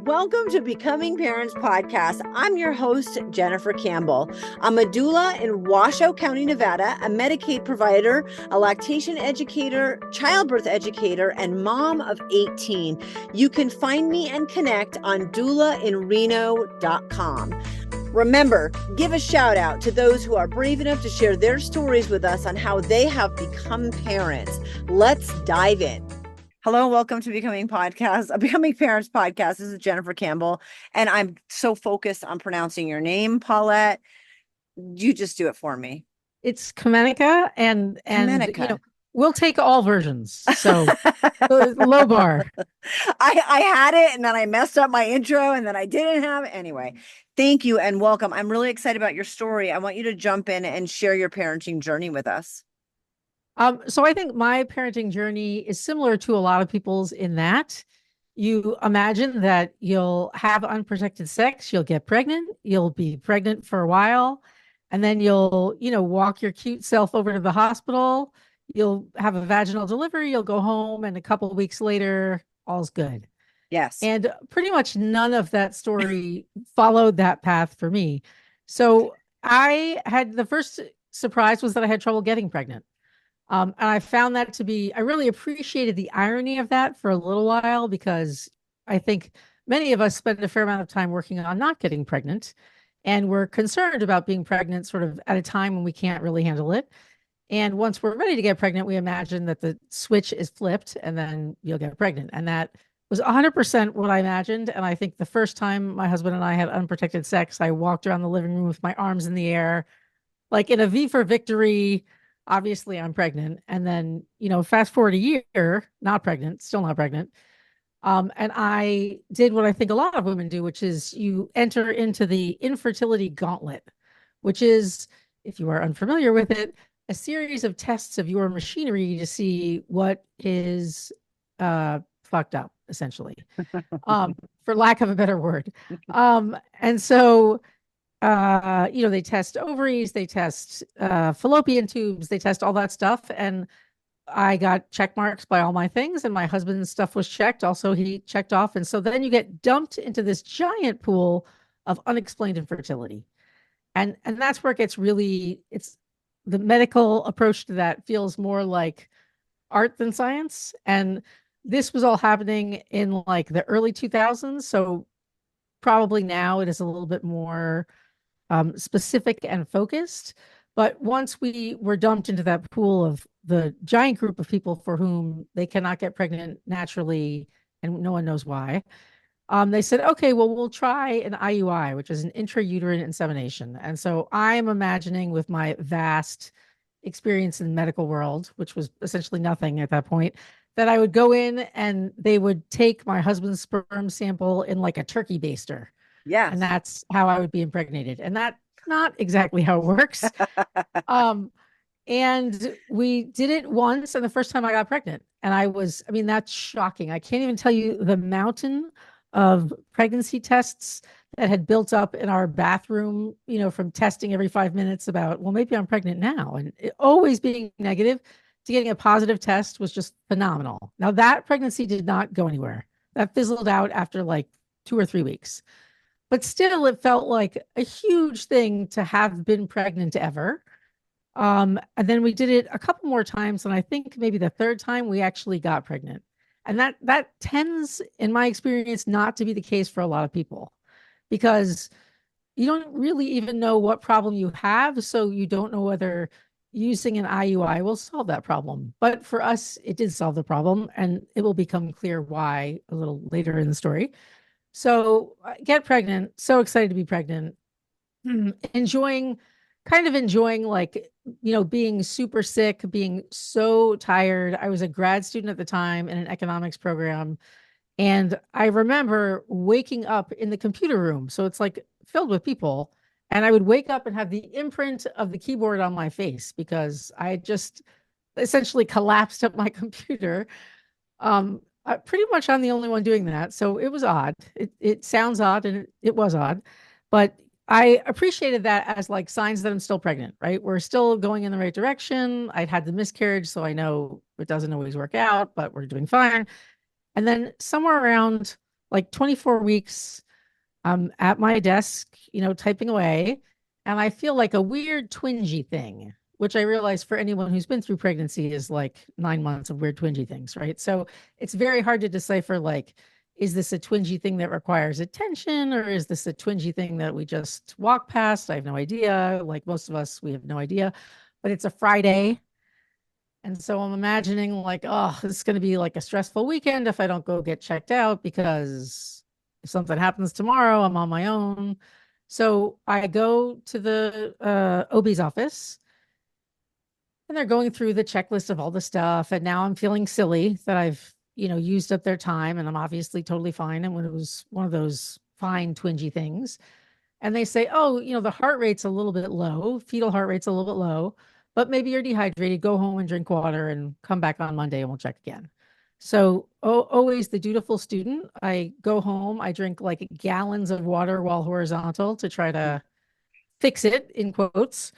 Welcome to Becoming Parents Podcast. I'm your host, Jennifer Campbell. I'm a doula in Washoe County, Nevada, a Medicaid provider, a lactation educator, childbirth educator, and mom of 18. You can find me and connect on doulainreno.com. Remember, give a shout out to those who are brave enough to share their stories with us on how they have become parents. Let's dive in. Hello, welcome to Becoming Parents Podcast. This is Jennifer Campbell, and I'm so focused on pronouncing your name, Paulette. You just do it for me. It's Kamenecka, and Kamenecka. we'll take all versions. So low bar. I had it, and then I messed up my intro, and then I didn't have it. Anyway, thank you and welcome. I'm really excited about your story. I want you to jump in and share your parenting journey with us. So I think my parenting journey is similar to a lot of people's in that you imagine that you'll have unprotected sex, you'll get pregnant, you'll be pregnant for a while, and then you'll, walk your cute self over to the hospital, you'll have a vaginal delivery, you'll go home, and a couple of weeks later, all's good. Yes. And pretty much none of that story followed that path for me. So the first surprise was that I had trouble getting pregnant. And I found that to be, I really appreciated the irony of that for a little while, because I think many of us spend a fair amount of time working on not getting pregnant. And we're concerned about being pregnant sort of at a time when we can't really handle it. And once we're ready to get pregnant, we imagine that the switch is flipped and then you'll get pregnant. And that was 100% what I imagined. And I think the first time my husband and I had unprotected sex, I walked around the living room with my arms in the air, like in a V for victory. Obviously I'm pregnant. And then, fast forward a year, not pregnant, still not pregnant. And I did what I think a lot of women do, which is you enter into the infertility gauntlet, which is, if you are unfamiliar with it, a series of tests of your machinery to see what is fucked up, essentially, for lack of a better word. And so they test ovaries, they test fallopian tubes, they test all that stuff. And I got check marks by all my things, and my husband's stuff was checked. Also, he checked off. And so then you get dumped into this giant pool of unexplained infertility. And that's where it gets really, it's the medical approach to that feels more like art than science. And this was all happening in like the early 2000s. So probably now it is a little bit more specific and focused. But once we were dumped into that pool of the giant group of people for whom they cannot get pregnant naturally and no one knows why, they said, okay, well, we'll try an IUI, which is an intrauterine insemination. And so I'm imagining, with my vast experience in the medical world, which was essentially nothing at that point, that I would go in and they would take my husband's sperm sample in like a turkey baster. Yes. And that's how I would be impregnated. And that's not exactly how it works. And we did it once, and the first time I got pregnant. And that's shocking. I can't even tell you the mountain of pregnancy tests that had built up in our bathroom, from testing every 5 minutes about, well, maybe I'm pregnant now. And always being negative to getting a positive test was just phenomenal. Now, that pregnancy did not go anywhere. That fizzled out after like 2 or 3 weeks. But still, it felt like a huge thing to have been pregnant ever. And then we did it a couple more times. And I think maybe the third time we actually got pregnant. And that tends, in my experience, not to be the case for a lot of people, because you don't really even know what problem you have. So you don't know whether using an IUI will solve that problem. But for us, it did solve the problem. And it will become clear why a little later in the story. So get pregnant, so excited to be pregnant, enjoying like, being super sick, being so tired. I was a grad student at the time in an economics program. And I remember waking up in the computer room. So it's like filled with people. And I would wake up and have the imprint of the keyboard on my face because I had just essentially collapsed at my computer. Pretty much I'm the only one doing that. So it was odd. It sounds odd, and it was odd, but I appreciated that as like signs that I'm still pregnant, right? We're still going in the right direction. I'd had the miscarriage, so I know it doesn't always work out, but we're doing fine. And then somewhere around like 24 weeks. I'm at my desk, typing away, and I feel like a weird twingy thing, which I realize for anyone who's been through pregnancy is like 9 months of weird twingy things, right? So it's very hard to decipher, like, is this a twingy thing that requires attention, or is this a twingy thing that we just walk past? I have no idea. Like most of us, we have no idea. But it's a Friday. And so I'm imagining like, oh, this is going to be like a stressful weekend if I don't go get checked out, because if something happens tomorrow, I'm on my own. So I go to the OB's office, and they're going through the checklist of all the stuff. And now I'm feeling silly that I've, used up their time, and I'm obviously totally fine. And when it was one of those fine twingy things, and they say, oh, the heart rate's a little bit low, fetal heart rate's a little bit low, but maybe you're dehydrated, go home and drink water and come back on Monday and we'll check again. So always the dutiful student. I go home, I drink like gallons of water while horizontal to try to fix it, in quotes.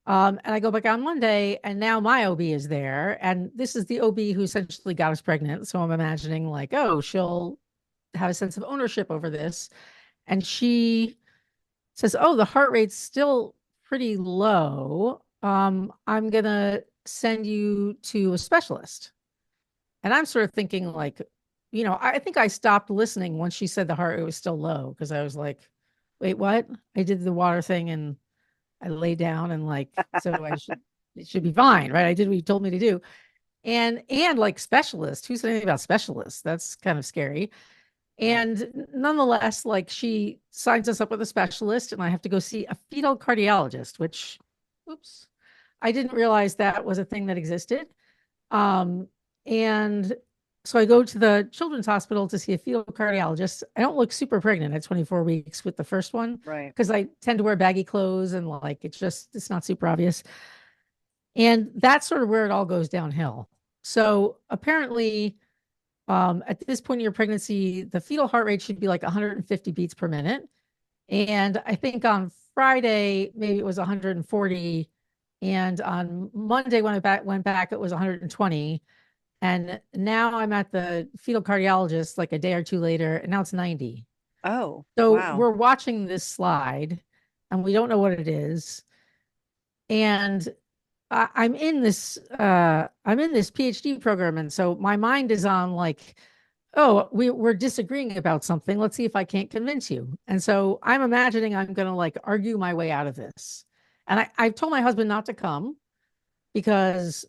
And I go back on Monday, and now my OB is there. And this is the OB who essentially got us pregnant. So I'm imagining like, oh, she'll have a sense of ownership over this. And she says, oh, the heart rate's still pretty low. I'm going to send you to a specialist. And I'm sort of thinking like, I think I stopped listening once she said the heart rate was still low, because I was like, wait, what? I did the water thing and I lay down and like, so it should be fine, right? I did what you told me to do. And like specialist, who said anything about specialists? That's kind of scary. And nonetheless, like she signs us up with a specialist, and I have to go see a fetal cardiologist, which, oops, I didn't realize that was a thing that existed. And so I go to the children's hospital to see a fetal cardiologist. I don't look super pregnant at 24 weeks with the first one, Right. because I tend to wear baggy clothes and like it's not super obvious. And that's sort of where it all goes downhill. So apparently, at this point in your pregnancy, the fetal heart rate should be like 150 beats per minute. And I think on Friday, maybe it was 140. And on Monday, when I went back, it was 120. And now I'm at the fetal cardiologist like a day or two later, and now it's 90. Oh, So wow. we're watching this slide, and we don't know what it is. And I'm in this PhD program, and so my mind is on like, oh, we're disagreeing about something. Let's see if I can't convince you. And so I'm imagining I'm going to like argue my way out of this. And I've told my husband not to come, because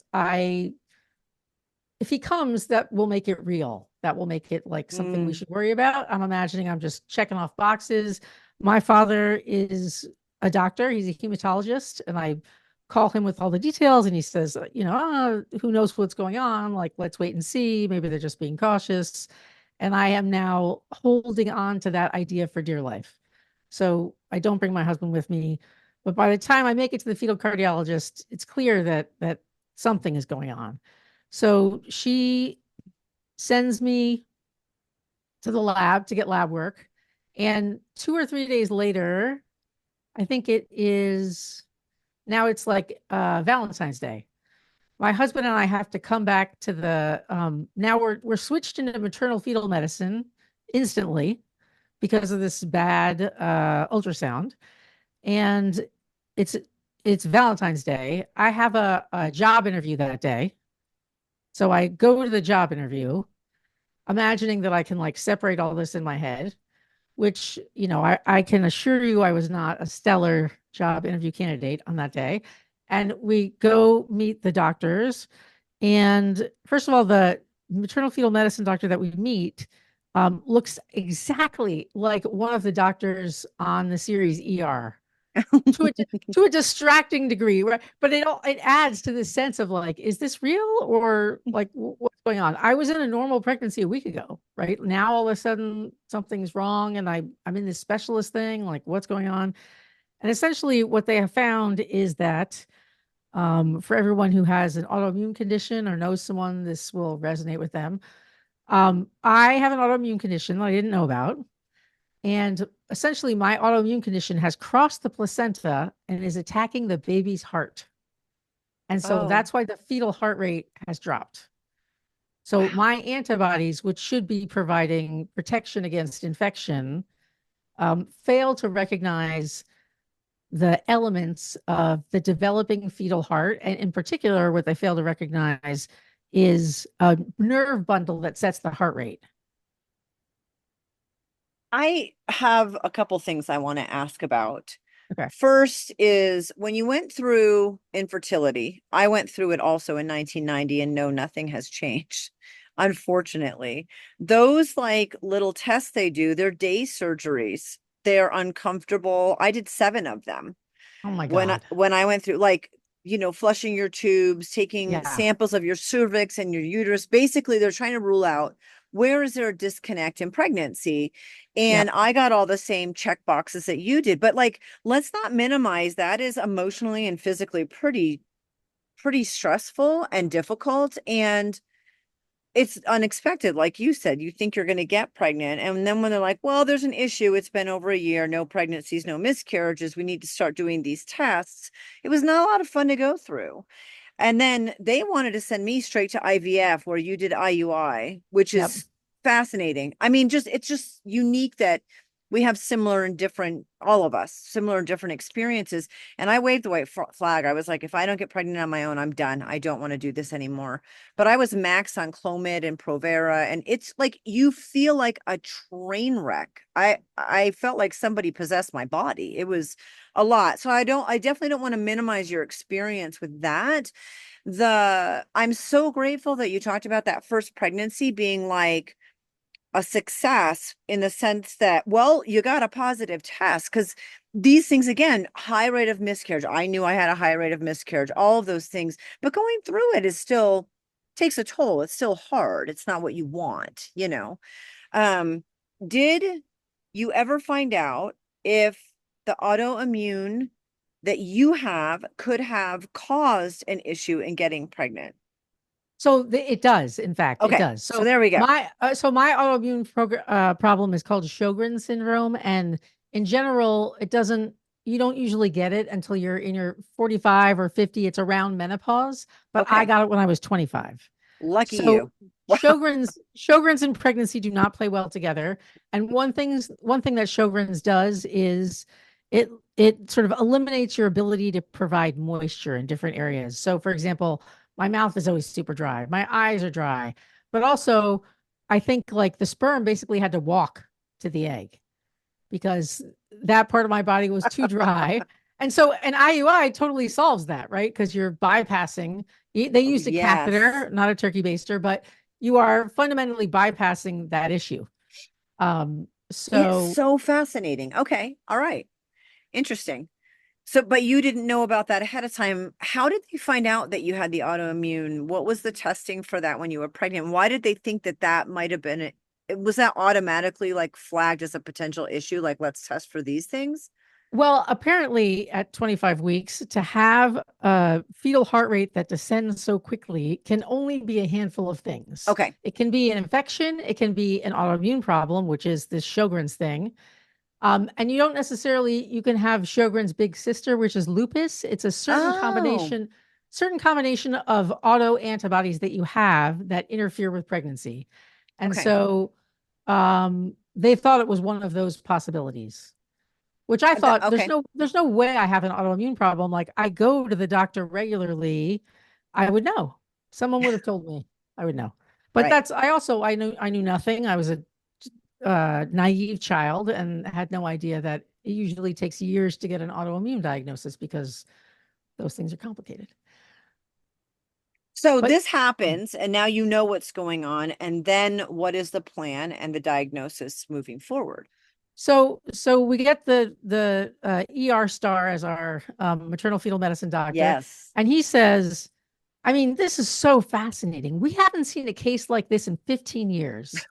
if he comes, that will make it real. That will make it like something we should worry about. I'm imagining I'm just checking off boxes. My father is a doctor. He's a hematologist, and I call him with all the details, and he says, who knows what's going on? Like, let's wait and see. Maybe they're just being cautious. And I am now holding on to that idea for dear life. So I don't bring my husband with me. But by the time I make it to the fetal cardiologist, it's clear that something is going on. So she sends me to the lab to get lab work. And 2 or 3 days later, I think it is now, it's like Valentine's Day. My husband and I have to come back to the now we're switched into maternal fetal medicine instantly because of this bad ultrasound. And it's it's Valentine's Day. I have a job interview that day. So I go to the job interview, imagining that I can like separate all this in my head, which, I can assure you I was not a stellar job interview candidate on that day. And we go meet the doctors. And first of all, the maternal fetal medicine doctor that we meet looks exactly like one of the doctors on the series ER, to a distracting degree, right? But it adds to the sense of like, is this real, or like what's going on? I was in a normal pregnancy a week ago, right? Now all of a sudden something's wrong, and I'm in this specialist thing. Like, what's going on? And essentially, what they have found is that for everyone who has an autoimmune condition or knows someone, this will resonate with them. I have an autoimmune condition that I didn't know about. And essentially, my autoimmune condition has crossed the placenta and is attacking the baby's heart. And so Oh, that's why the fetal heart rate has dropped. So my antibodies, which should be providing protection against infection, fail to recognize the elements of the developing fetal heart. And in particular, what they fail to recognize is a nerve bundle that sets the heart rate. I have a couple things I want to ask about. Okay. First is when you went through infertility, I went through it also in 1990, and no, nothing has changed. Unfortunately, those like little tests they do, they're day surgeries. They're uncomfortable. I did 7 of them Oh my when God. when I went through, like, flushing your tubes, taking Yeah. samples of your cervix and your uterus. Basically, they're trying to rule out where is there a disconnect in pregnancy. And Yep. I got all the same check boxes that you did. But like, let's not minimize that is emotionally and physically pretty stressful and difficult. And it's unexpected. Like you said, you think you're going to get pregnant. And then when they're like, well, there's an issue, it's been over a year, no pregnancies, no miscarriages, we need to start doing these tests. It was not a lot of fun to go through. And then they wanted to send me straight to IVF where you did IUI, which Yep. is fascinating. I mean, it's just unique that we have similar and different, all of us, similar and different experiences. And I waved the white flag. I was like, if I don't get pregnant on my own, I'm done. I don't want to do this anymore. But I was maxed on Clomid and Provera, and it's like you feel like a train wreck. I felt like somebody possessed my body. It was a lot. So I definitely don't want to minimize your experience with that. I'm so grateful that you talked about that first pregnancy being like a success in the sense that, well, you got a positive test, because these things, again, high rate of miscarriage. I knew I had a high rate of miscarriage, all of those things, but going through it is still takes a toll. It's still hard. It's not what you want. Um, did you ever find out if the autoimmune that you have could have caused an issue in getting pregnant? So it does, in fact, it Okay, does. so So there we go. my autoimmune problem is called Sjogren's syndrome, and in general, it doesn't. You don't usually get it until you're in your 45 or 50. It's around menopause, but I Okay, got it when I was 25. lucky So you. Wow. Sjogren's and pregnancy do not play well together. And one thing that Sjogren's does is it sort of eliminates your ability to provide moisture in different areas. So for example, my mouth is always super dry. My eyes are dry. But also, I think like the sperm basically had to walk to the egg because that part of my body was too dry. And so an IUI totally solves that, right? Because you're bypassing, they Oh, used a yes. catheter, not a turkey baster, but you are fundamentally bypassing that issue. It's So so fascinating. Okay. All right. Interesting. So, but you didn't know about that ahead of time. How did they find out that you had the autoimmune? What was the testing for that when you were pregnant? Why did they think that that might have been it? Was that automatically like flagged as a potential issue? Like, let's test for these things? Well, apparently at 25 weeks, to have a fetal heart rate that descends so quickly can only be a handful of things. Okay. It can be an infection, it can be an autoimmune problem, which is this Sjogren's thing. And you don't necessarily, you can have Sjogren's big sister, which is lupus. It's a Oh, certain combination of auto antibodies that you have that interfere with pregnancy. And okay. so they thought it was one of those possibilities, which I thought Okay. there's no way I have an autoimmune problem. Like I go to the doctor regularly. I would know. Someone would have told me. I would know. But Right. that's I knew nothing. I was a naive child and had no idea that it usually takes years to get an autoimmune diagnosis because those things are complicated. So But this happens, and now you know what's going on. And then what is the plan and the diagnosis moving forward? so we get the ER star as our maternal fetal medicine doctor, Yes. and he says, I mean, this is so fascinating. We haven't seen a case like this in 15 years.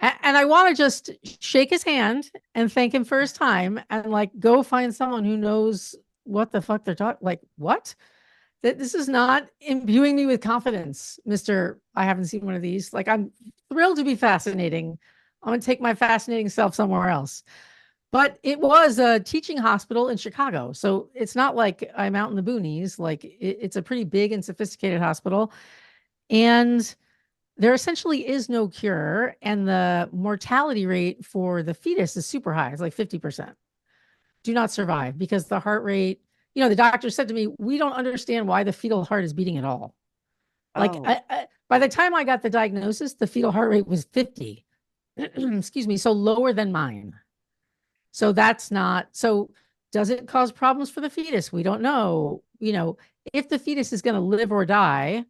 And I want to just shake his hand and thank him for his time and like go find someone who knows what the fuck they're talking. Like, what? That this is not imbuing me with confidence, Mr. I haven't seen one of these. Like, I'm thrilled to be fascinating. I'm going to take my fascinating self somewhere else. But it was a teaching hospital in Chicago. So it's not like I'm out in the boonies. Like, it's a pretty big and sophisticated hospital. And there essentially is no cure, and the mortality rate for the fetus is super high. It's like 50% do not survive because the heart rate, the doctor said to me, we don't understand why the fetal heart is beating at all. Like Oh, by the time I got the diagnosis, the fetal heart rate was 50. Excuse me, so lower than mine. So that's not, so does it cause problems for the fetus? We don't know. If the fetus is going to live or die,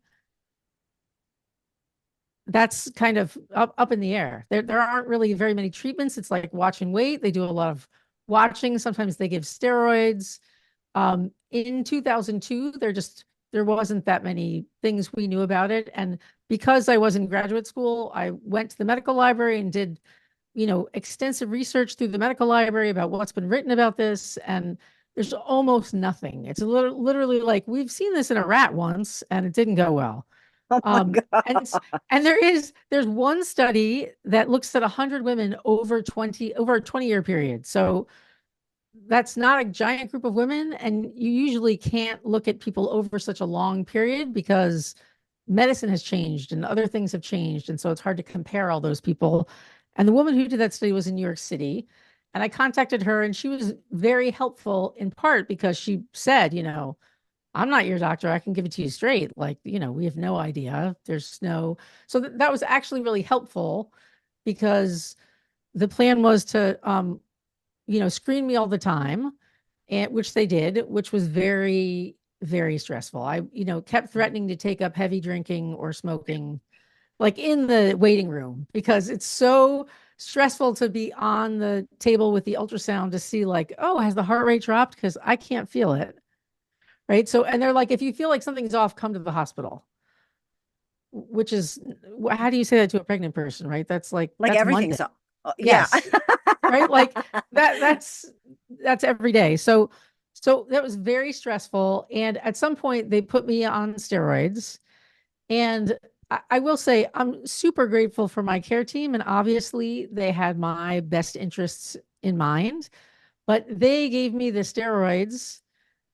that's kind of up in the air. There aren't really very many treatments. It's like watch and wait. They do a lot of watching. Sometimes they give steroids. In 2002, there wasn't that many things we knew about it. And because I was in graduate school, I went to the medical library and did, extensive research through the medical library about what's been written about this. And there's almost nothing. It's literally like, we've seen this in a rat once and it didn't go well. oh my And there's one study that looks at 100 women over a 20-year period. So that's not a giant group of women, and you usually can't look at people over such a long period because medicine has changed and other things have changed, and so it's hard to compare all those people. And the woman who did that study was in New York City, and I contacted her, and she was very helpful in part because she said, I'm not your doctor. I can give it to you straight. Like, we have no idea. So that was actually really helpful because the plan was to, screen me all the time, and which they did, which was very, very stressful. I, kept threatening to take up heavy drinking or smoking, like in the waiting room, because it's so stressful to be on the table with the ultrasound to see like, oh, has the heart rate dropped? Because I can't feel it. Right. So, and they're like, if you feel like something's off, come to the hospital, which is, how do you say that to a pregnant person? Right. That's like that's Monday. everything's yeah. Yes. Right. Like that's every day. So that was very stressful. And at some point they put me on steroids. And I will say I'm super grateful for my care team. And obviously they had my best interests in mind, but they gave me the steroids.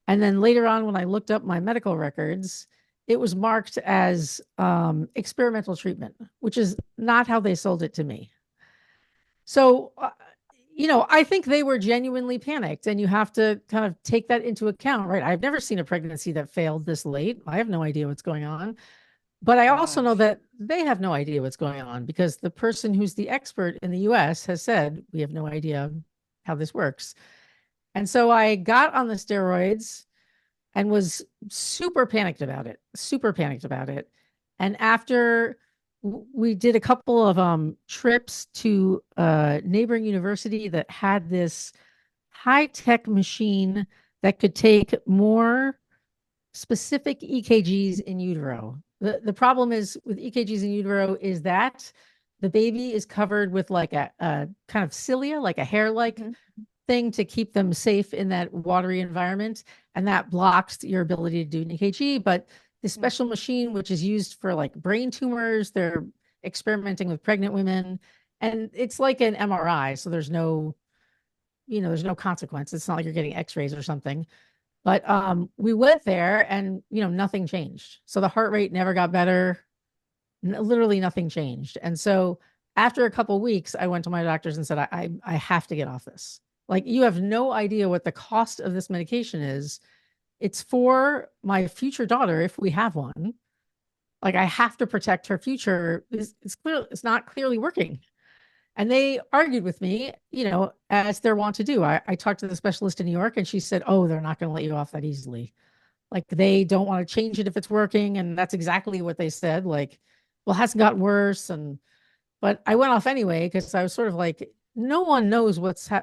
And then later on, when I looked up my medical records, it was marked as experimental treatment, which is not how they sold it to me. So, I think they were genuinely panicked, and you have to kind of take that into account, right? I've never seen a pregnancy that failed this late. I have no idea what's going on. But I also know that they have no idea what's going on because the person who's the expert in the US has said, we have no idea how this works. And so I got on the steroids and was super panicked about it. And after we did a couple of trips to a neighboring university that had this high-tech machine that could take more specific EKGs in utero. The problem is with EKGs in utero is that the baby is covered with like a kind of cilia, like a hair-like thing to keep them safe in that watery environment. And that blocks your ability to do an EKG. But the special machine, which is used for like brain tumors, they're experimenting with pregnant women. And it's like an MRI. So there's no consequence. It's not like you're getting x-rays or something. But we went there and, nothing changed. So the heart rate never got better. Literally nothing changed. And so after a couple of weeks, I went to my doctors and said, I have to get off this. Like, you have no idea what the cost of this medication is. It's for my future daughter, if we have one. Like, I have to protect her future. It's not clearly working. And they argued with me, as they're wont to do. I talked to the specialist in New York and she said, oh, they're not going to let you off that easily. Like, they don't want to change it if it's working. And that's exactly what they said. Like, well, it hasn't gotten worse. But I went off anyway, because I was sort of like, no one knows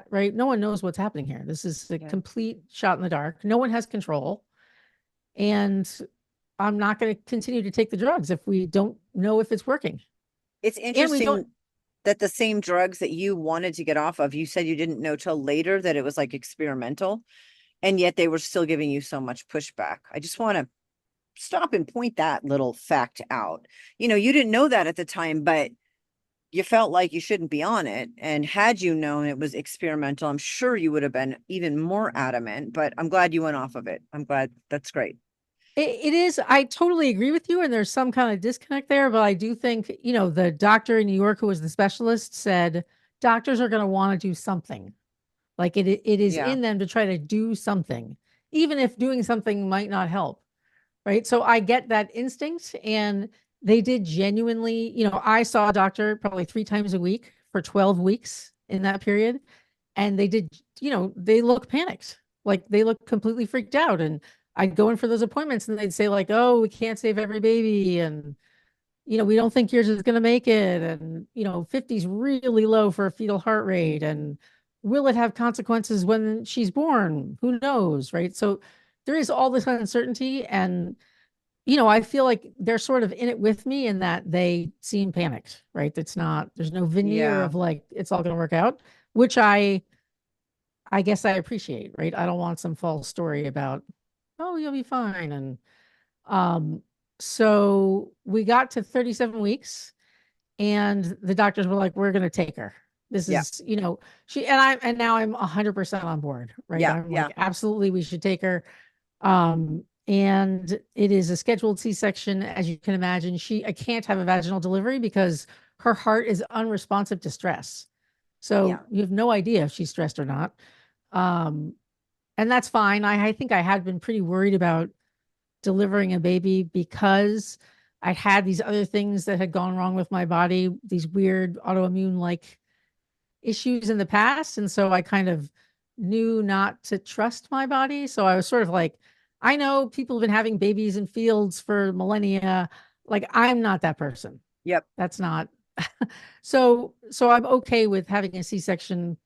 right. No one knows what's happening here. This is a complete shot in the dark. No one has control. And I'm not going to continue to take the drugs if we don't know if it's working. It's interesting that the same drugs that you wanted to get off of, you said you didn't know till later that it was like experimental, and yet they were still giving you so much pushback. I just want to stop and point that little fact out. You didn't know that at the time, but you felt like you shouldn't be on it. And had you known it was experimental, I'm sure you would have been even more adamant, but I'm glad you went off of it. I'm glad. That's great. It is. I totally agree with you. And there's some kind of disconnect there. But I do think, the doctor in New York who was the specialist said doctors are going to want to do something. Like it is Yeah. in them to try to do something, even if doing something might not help. Right. So I get that instinct. And they did genuinely, I saw a doctor probably 3 times a week for 12 weeks in that period. And they did, they look panicked. Like they look completely freaked out. And I'd go in for those appointments and they'd say, like, oh, we can't save every baby. And, we don't think yours is going to make it. And, 50 is really low for a fetal heart rate. And will it have consequences when she's born? Who knows? Right. So there is all this uncertainty. And, I feel like they're sort of in it with me in that they seem panicked, right? There's no veneer Yeah. of like, it's all going to work out, which I guess I appreciate, right? I don't want some false story about, oh, you'll be fine. And um, so we got to 37 weeks and the doctors were like, we're going to take her. This Yeah. is, and now I'm 100% on board, right? Yeah. I'm Yeah. like, absolutely, we should take her. And it is a scheduled C-section, as you can imagine. I can't have a vaginal delivery because her heart is unresponsive to stress. So Yeah. you have no idea if she's stressed or not. Um, and that's fine. I think I had been pretty worried about delivering a baby because I had these other things that had gone wrong with my body, these weird autoimmune like issues in the past. And so I kind of knew not to trust my body. So I was sort of like, I know people have been having babies in fields for millennia. Like I'm not that person. Yep. That's not. So I'm okay with having a C-section.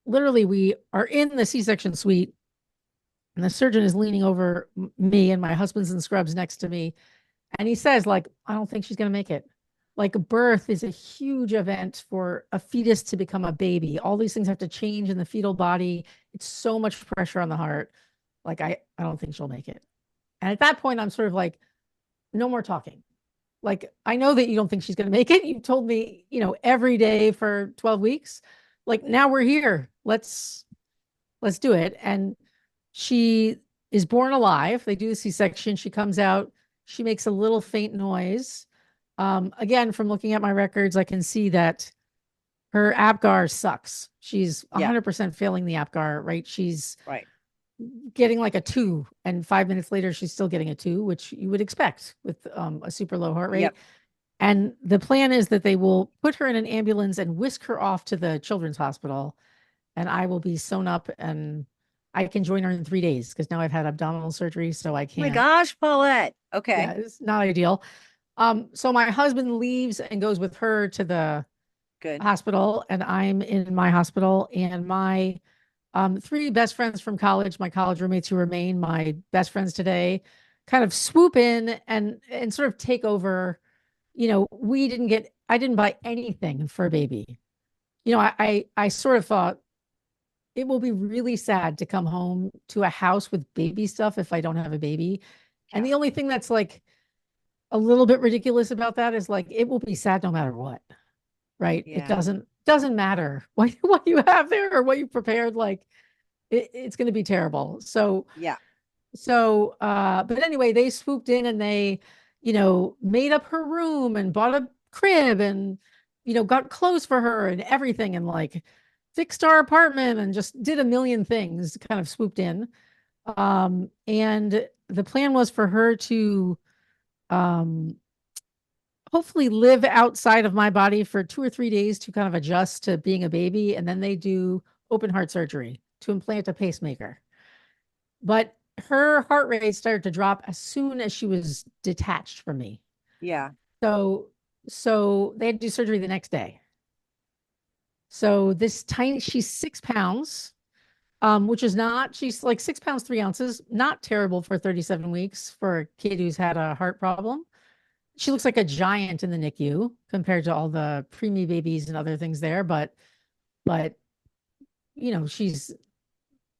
Literally, we are in the C-section suite and the surgeon is leaning over me and my husband's in scrubs next to me. And he says, like, I don't think she's going to make it. Like birth is a huge event for a fetus to become a baby. All these things have to change in the fetal body. It's so much pressure on the heart. Like, I don't think she'll make it. And at that point, I'm sort of like, no more talking. Like, I know that you don't think she's going to make it. You told me, every day for 12 weeks. Like, now we're here. Let's do it. And she is born alive. They do the C-section. She comes out. She makes a little faint noise. Again, from looking at my records, I can see that her APGAR sucks. She's Yeah. 100% failing the APGAR, right? She's Right. getting like a 2, and 5 minutes later, she's still getting a 2, which you would expect with a super low heart rate. Yep. And the plan is that they will put her in an ambulance and whisk her off to the children's hospital. And I will be sewn up and I can join her in 3 days because now I've had abdominal surgery. So I Oh my can't. gosh, Paulette. Okay. Yeah, it's not ideal. So my husband leaves and goes with her to the Good. hospital, and I'm in my hospital. And my 3 best friends from college, my college roommates who remain my best friends today, kind of swoop in and sort of take over. I didn't buy anything for a baby. I sort of thought it will be really sad to come home to a house with baby stuff if I don't have a baby. And the only thing that's like a little bit ridiculous about that is like it will be sad no matter what, right? It Yeah. doesn't matter what you have there or what you prepared. Like it's going to be terrible. Yeah. But anyway, they swooped in and they, made up her room and bought a crib and, got clothes for her and everything and like fixed our apartment and just did a million things, kind of swooped in. And the plan was for her to um, hopefully live outside of my body for 2 or 3 days to kind of adjust to being a baby. And then they do open heart surgery to implant a pacemaker. But her heart rate started to drop as soon as she was detached from me. Yeah. So they had to do surgery the next day. So she's 6 pounds, which is not, she's like 6 pounds, 3 ounces, not terrible for 37 weeks for a kid who's had a heart problem. She looks like a giant in the NICU compared to all the preemie babies and other things there. But,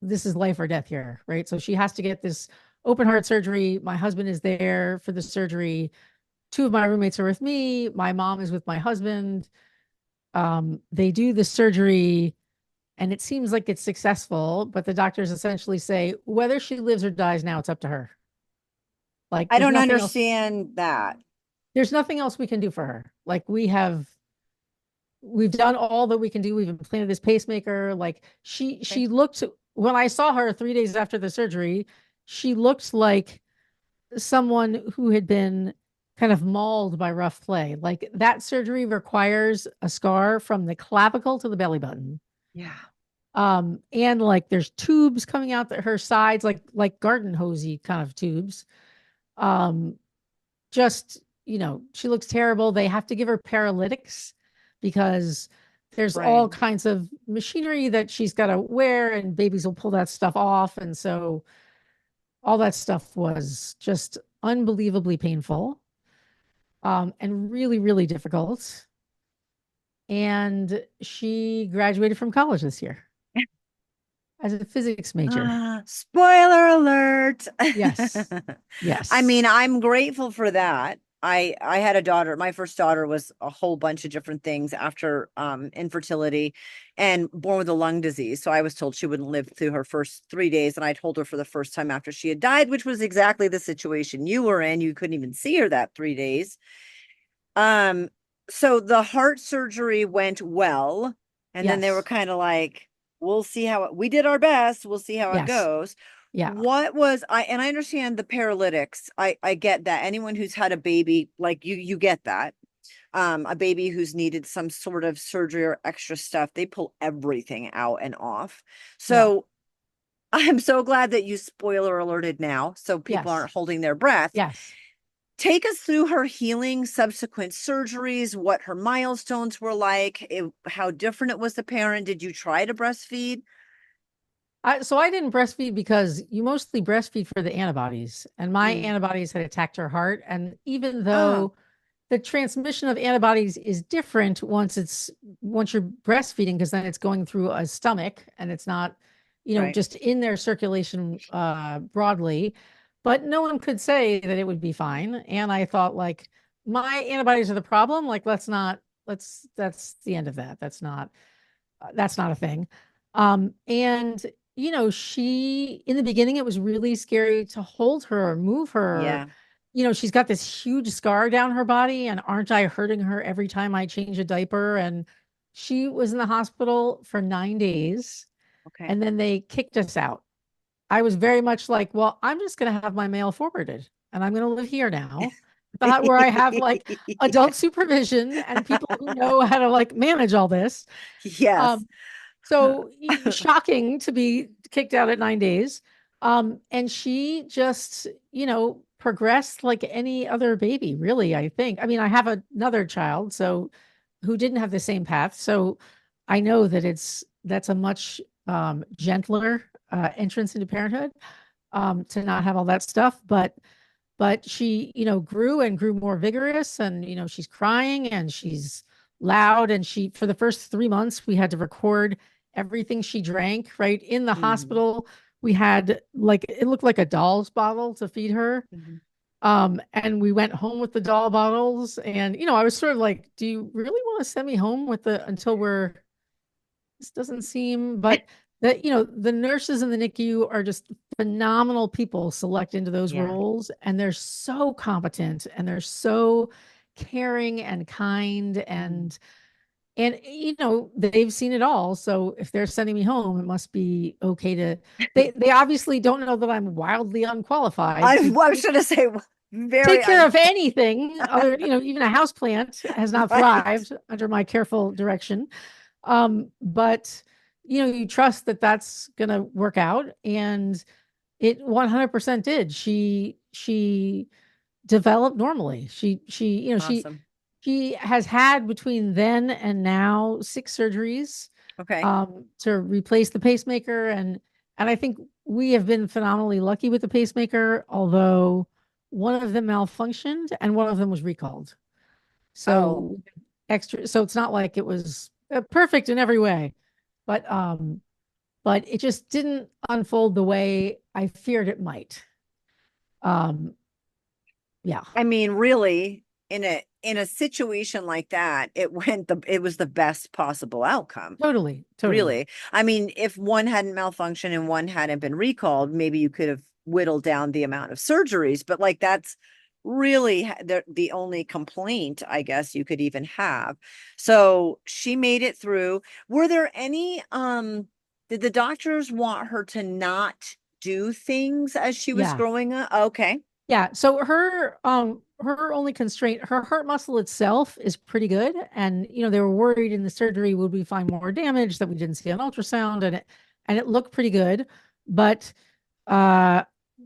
this is life or death here, right? So she has to get this open heart surgery. My husband is there for the surgery. 2 of my roommates are with me. My mom is with my husband. They do the surgery and it seems like it's successful, but the doctors essentially say whether she lives or dies now, it's up to her. Like I don't understand that. there's nothing else we can do for her. Like we've done all that we can do. We've implanted this pacemaker. Like Okay. she looked, when I saw her 3 days after the surgery, she looked like someone who had been kind of mauled by rough play. Like that surgery requires a scar from the clavicle to the belly button. Yeah. And like there's tubes coming out her sides, like garden hosey kind of tubes. Um, just, she looks terrible. They have to give her paralytics because there's Right. all kinds of machinery that she's got to wear, and babies will pull that stuff off. And so all that stuff was just unbelievably painful, and really, really difficult. And she graduated from college this year as a physics major. Spoiler alert. Yes. I mean, Yes. I'm grateful for that. I had a daughter. My first daughter was a whole bunch of different things after infertility and born with a lung disease. So I was told she wouldn't live through her first 3 days. And I told her for the first time after she had died, which was exactly the situation you were in. You couldn't even see her that 3 days. Um, so the heart surgery went well, and then they were Yes. kind of like, we'll see how we did our best, we'll see how it Yes. goes. Yeah. What was I understand the paralytics. I get that. Anyone who's had a baby, like you get that. A baby who's needed some sort of surgery or extra stuff, they pull everything out and off. Yeah. So I'm so glad that you spoiler alerted now so people Yes. aren't holding their breath. Yes. Take us through her healing, subsequent surgeries, what her milestones were like, how different it was the parent. Did you try to breastfeed? So I didn't breastfeed because you mostly breastfeed for the antibodies, and my Mm. antibodies had attacked her heart. And even Oh, though the transmission of antibodies is different once you're breastfeeding, because then it's going through a stomach and it's not, right. just in their circulation broadly. But no one could say that it would be fine. And I thought, like, my antibodies are the problem. Like, that's the end of that. That's not a thing. And she, in the beginning, it was really scary to hold her or move her. Yeah. She's got this huge scar down her body, and aren't I hurting her every time I change a diaper? And she was in the hospital for 9 days, Okay. and then they kicked us out. I was very much like, well, I'm just going to have my mail forwarded, and I'm going to live here now. Where I have like adult supervision and people who know how to like manage all this. Yes. Um, so shocking to be kicked out at 9 days. And she just, progressed like any other baby, really, I think. I mean, I have another child, so who didn't have the same path. So I know that that's a much gentler entrance into parenthood, to not have all that stuff. But she, grew and grew more vigorous, and she's crying and she's loud, and she, for the first 3 months, we had to record everything she drank right in the Mhm. hospital. We had, like, it looked like a doll's bottle to feed her. Mhm. And we went home with the doll bottles, and I was sort of like, do you really want to send me home with the until we're this doesn't seem, but that, the nurses in the NICU are just phenomenal people select into those Yeah. roles, and they're so competent and they're so caring and kind, Mhm. and they've seen it all. So if they're sending me home, it must be okay to, they obviously don't know that I'm wildly unqualified to I was going to say very take care of anything other, even a house plant has not right. thrived under my careful direction. But you trust that that's going to work out, and it 100% did. She developed normally. Awesome. She has had between then and now 6 surgeries Okay. to replace the pacemaker, and I think we have been phenomenally lucky with the pacemaker, although one of them malfunctioned and one of them was recalled. Oh, So extra, so it's not like it was perfect in every way, but it just didn't unfold the way I feared it might. Um, yeah. I mean, really, in in a situation like that, it was the best possible outcome. Totally, totally. Really. I mean, if one hadn't malfunctioned and one hadn't been recalled, maybe you could have whittled down the amount of surgeries, but like that's really the only complaint I guess you could even have. So she made it through. Were there any did the doctors want her to not do things as she was Yeah. growing up? Okay. Yeah. So her only constraint, her heart muscle itself is pretty good. And they were worried in the surgery, would we find more damage that we didn't see on ultrasound? And it looked pretty good. But uh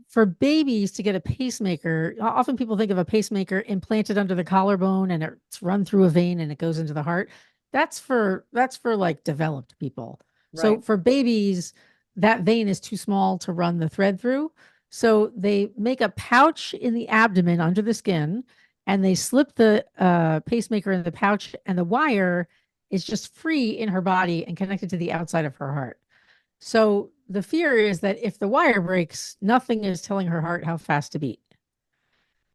for babies to get a pacemaker, often people think of a pacemaker implanted under the collarbone and it's run through a vein and it goes into the heart. That's for like developed people. So Right. for babies, that vein is too small to run the thread through. So they make a pouch in the abdomen under the skin and they slip the pacemaker in the pouch, and the wire is just free in her body and connected to the outside of her heart. So the fear is that if the wire breaks, nothing is telling her heart how fast to beat.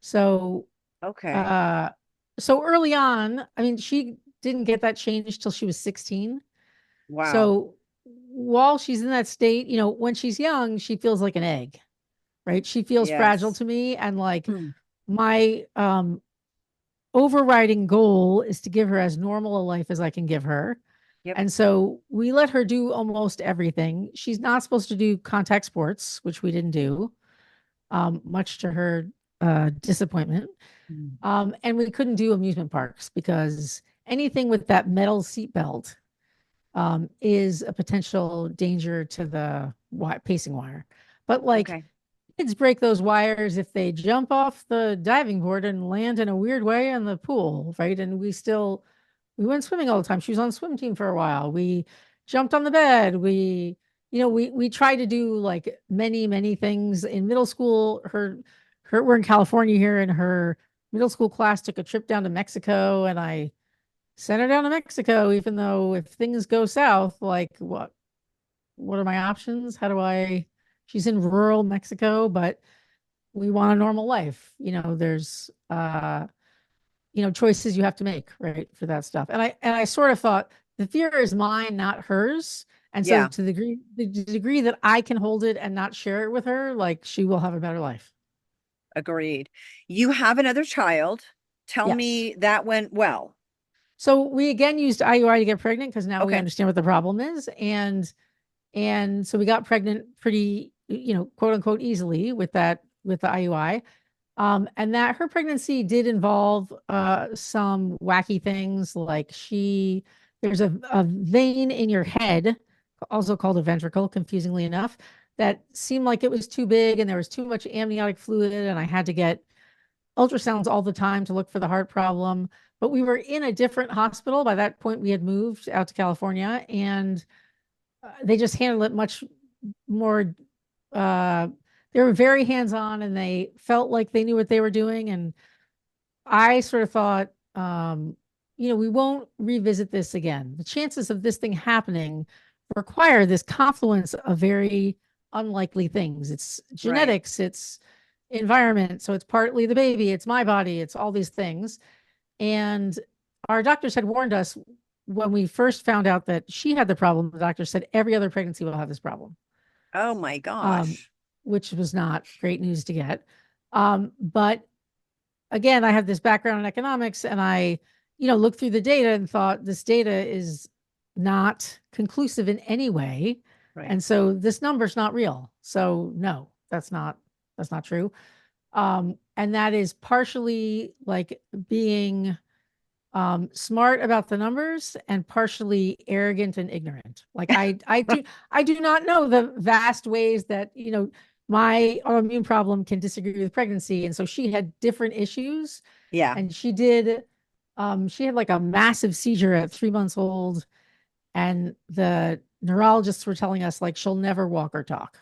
So, Okay. uh, so early on, I mean, she didn't get that changed till she was 16. Wow. So while she's in that state, when she's young, she feels like an egg, right? She feels fragile Yes. to me. And like Hmm. my overriding goal is to give her as normal a life as I can give her. Yep. And so we let her do almost everything. She's not supposed to do contact sports, which we didn't do, much to her disappointment. Hmm. And we couldn't do amusement parks because anything with that metal seatbelt is a potential danger to the pacing wire. But like Okay. kids break those wires if they jump off the diving board and land in a weird way in the pool, right? And we went swimming all the time. She was on the swim team for a while. We jumped on the bed. We tried to do like many, many things in middle school. We're in California here, and her middle school class took a trip down to Mexico, and I sent her down to Mexico, even though if things go south, like what are my options? She's in rural Mexico, but we want a normal life. There's choices you have to make, right, for that stuff. And I sort of thought the fear is mine, not hers. And so Yeah. to the degree that I can hold it and not share it with her, like she will have a better life. Agreed. You have another child. Tell Yes. me that went well. So we again used IUI to get pregnant because now we Okay. understand what the problem is. And so we got pregnant pretty, quote unquote, easily with the IUI. And that her pregnancy did involve some wacky things like there's a vein in your head, also called a ventricle, confusingly enough, that seemed like it was too big and there was too much amniotic fluid, and I had to get ultrasounds all the time to look for the heart problem. But we were in a different hospital. By that point, we had moved out to California, and they just handled it much more. Uh, they were very hands-on, and they felt like they knew what they were doing. And I sort of thought, we won't revisit this again. The chances of this thing happening require this confluence of very unlikely things. It's Right. genetics, it's environment. So it's partly the baby, it's my body, it's all these things. And our doctors had warned us when we first found out that she had the problem. The doctor said every other pregnancy will have this problem, Oh my um, gosh. which was not great news to get. But again, I have this background in economics, and I, looked through the data and thought this data is not conclusive in any way. Right. And so this number's not real. So no, that's not true. And that is partially like being smart about the numbers and partially arrogant and ignorant. Like I do not know the vast ways that, my autoimmune problem can disagree with pregnancy. And so she had different issues, Yeah. and she had like a massive seizure at 3 months old. And the neurologists were telling us like she'll never walk or talk.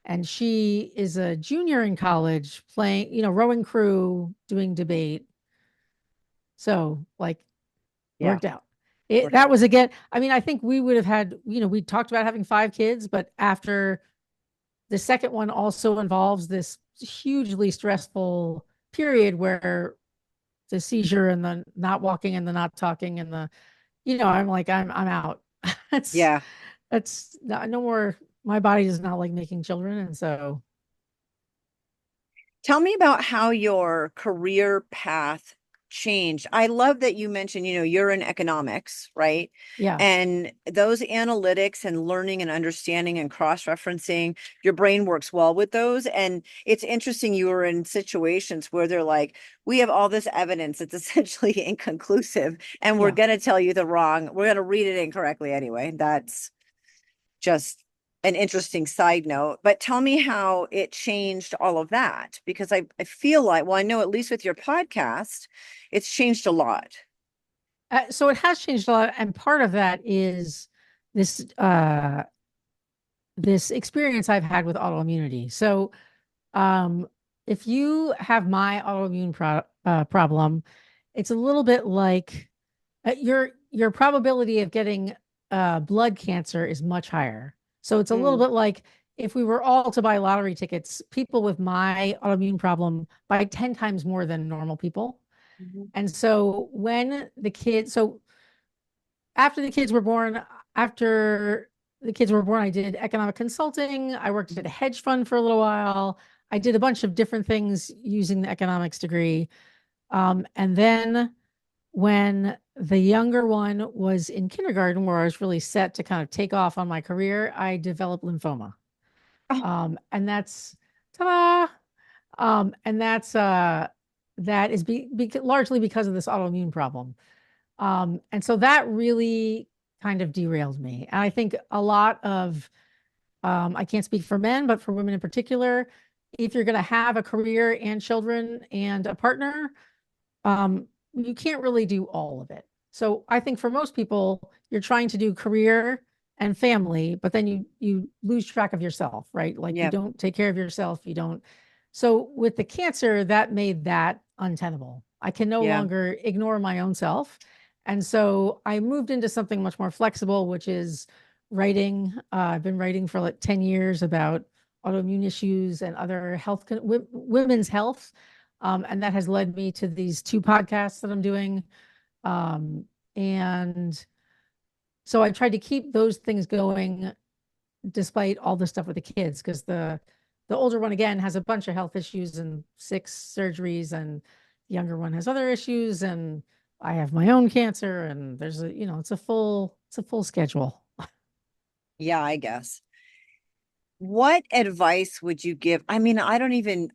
And she is a junior in college playing, rowing crew, doing debate. So like Yeah. worked out. Worked That out. was again, I mean, I think we would have had, we talked about having 5 kids, but after the second one also involves this hugely stressful period where the seizure and the not walking and the not talking and the, I'm like, I'm out. It's, Yeah. no more. My body does not like making children. And so, Tell me about how your career path changed. I love that you mentioned, you're in economics, right? yeah. And those analytics and learning and understanding and cross-referencing, your brain works well with those. And it's interesting you were in situations where they're like, we have all this evidence that's essentially inconclusive, and we're Yeah. going to tell you we're going to read it incorrectly anyway. That's just an interesting side note. But tell me how it changed all of that, because I feel like, well, I know at least with your podcast, it's changed a lot. So it has changed a lot. And part of that is this, this experience I've had with autoimmunity. So, um, if you have my autoimmune problem, it's a little bit like your probability of getting blood cancer is much higher. So it's a little Mm, bit like if we were all to buy lottery tickets, people with my autoimmune problem buy 10 times more than normal people. mhm. And so so after the kids were born, after the kids were born, I did economic consulting. I worked at a hedge fund for a little while. I did a bunch of different things using the economics degree. And then when the younger one was in kindergarten, where I was really set to kind of take off on my career, I developed lymphoma. Oh, And that's ta-da. And that is largely because of this autoimmune problem. And so that really kind of derailed me. And I think a lot of, I can't speak for men, but for women in particular, if you're going to have a career and children and a partner, you can't really do all of it. So I think for most people, you're trying to do career and family, but then you lose track of yourself, right? Like you yeah, don't take care of yourself. You don't. So with the cancer, that made that untenable. I can no yeah. longer ignore my own self. And so I moved into something much more flexible, which is writing. I've been writing for like 10 years about autoimmune issues and other women's health. And that has led me to these two podcasts that I'm doing. And so I tried to keep those things going despite all the stuff with the kids, because the older one again has a bunch of health issues and 6 surgeries, and the younger one has other issues, and I have my own cancer, and there's it's a full schedule. Yeah, I guess. What advice would you give? I mean, I don't even,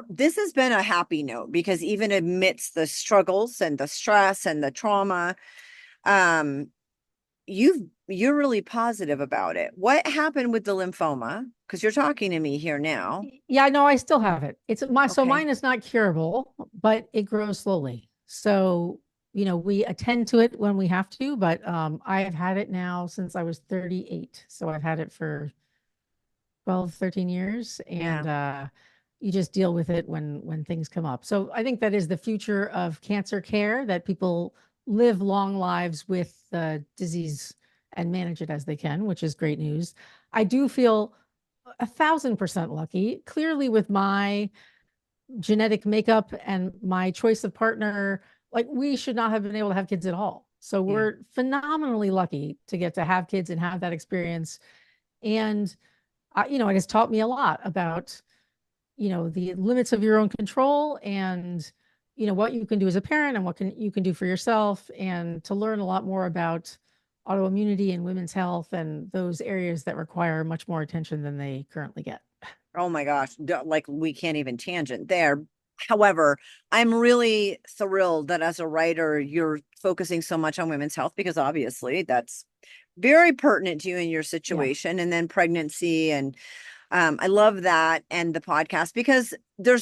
this has been a happy note because even amidst the struggles and the stress and the trauma, um, you're really positive about it. What happened with the lymphoma? Because you're talking to me here now. Yeah, no, I still have it. So Okay. mine is not curable, but it grows slowly. So, we attend to it when we have to, but I've had it now since I was 38. So I've had it for 12, 13 years, Yeah. and you just deal with it when things come up. So I think that is the future of cancer care, that people live long lives with the disease and manage it as they can, which is great news. I do feel 1,000% lucky. Clearly, with my genetic makeup and my choice of partner, like we should not have been able to have kids at all. So Yeah. we're phenomenally lucky to get to have kids and have that experience. And it has taught me a lot about, the limits of your own control, and, what you can do as a parent and what you can do for yourself, and to learn a lot more about autoimmunity and women's health and those areas that require much more attention than they currently get. Oh my gosh. Like we can't even tangent there. However, I'm really thrilled that as a writer, you're focusing so much on women's health because obviously that's very pertinent to you in your Yeah. situation, and then pregnancy. And I love that, and the podcast, because we're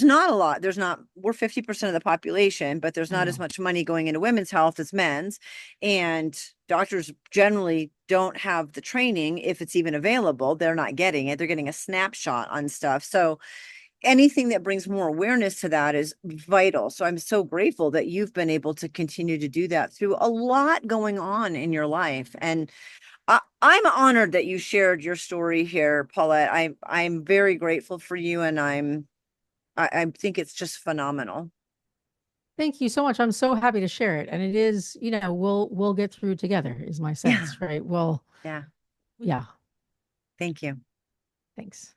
50% of the population, but there's I not as know. much money going into women's health as men's. And doctors generally don't have the training. If it's even available, they're not getting it. They're getting a snapshot on stuff. So anything that brings more awareness to that is vital. So I'm so grateful that you've been able to continue to do that through a lot going on in your life. And I'm honored that you shared your story here, Paulette. I'm very grateful for you, and I think it's just phenomenal. Thank you so much. I'm so happy to share it. And it is, we'll get through together is my sense, right? Well, Yeah. yeah. Thank you. Thanks.